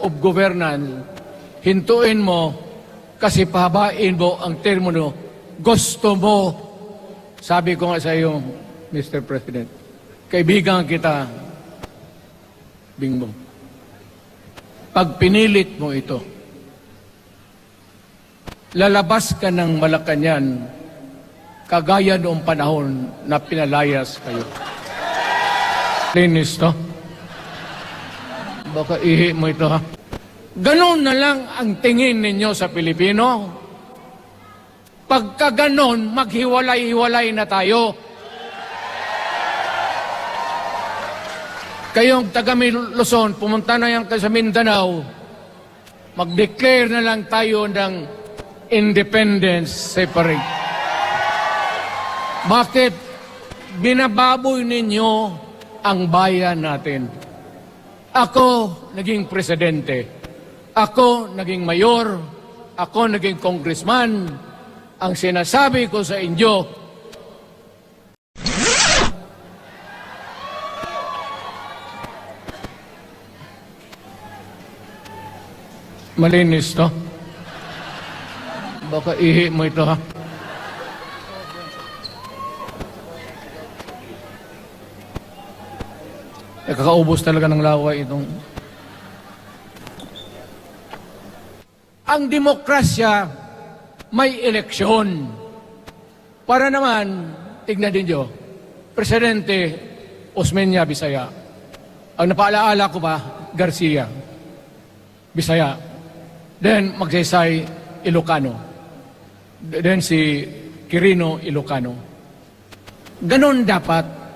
of governance, hintuin mo kasi pahabain mo ang termino. Gusto mo, sabi ko nga sa iyo, Mr. President, kaibigan kita, Bingbong. Pag pinilit mo ito, lalabas ka ng Malacanang kagaya noong panahon na pinalayas kayo. Linis to? Baka ihi mo ito, ha? Ganon na lang ang tingin ninyo sa Pilipino. Pagka ganon, maghiwalay-hiwalay na tayo. Kayong taga Luzon, pumunta na yan sa Mindanao, mag-declare na lang tayo ng independence separate. Bakit binababoy ninyo ang bayan natin? Ako naging presidente, ako naging mayor, ako naging congressman. Ang sinasabi ko sa inyo, malinis to? Baka ihi mo ito, ha? Nakakaubos talaga ng laway itong... Ang demokrasya, may eleksyon. Para naman, tignan din nyo, Presidente Osmeña Bisaya. Ang napaalaala ko pa, Garcia Bisaya. Then Magsaysay Ilocano. Then si Quirino Ilocano. Ganon dapat.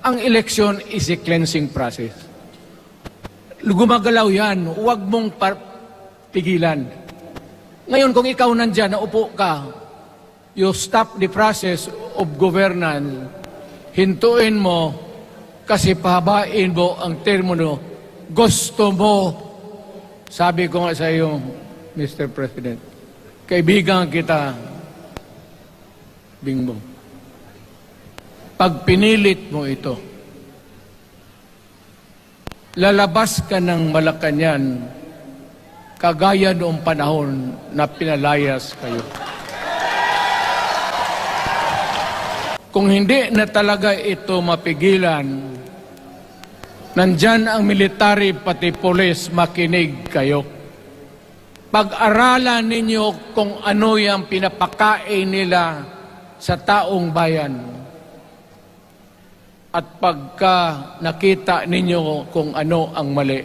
Ang eleksyon is a cleansing process. Gumagalaw yan, huwag mong pigilan. Ngayon, kung ikaw nandyan, naupo ka, you stop the process of governance, hintuin mo, kasi pahabain mo ang termino, gusto mo. Sabi ko nga sa iyo, Mr. President, kaibigan kita, Bingbong. Pag pinilit mo ito, lalabas ka ng Malacanang kagaya noong panahon na pinalayas kayo. Kung hindi na talaga ito mapigilan, nandyan ang military pati polis, makinig kayo. Pag-aralan ninyo kung ano yung pinapakain nila sa taong bayan. At pagka nakita ninyo kung ano ang mali,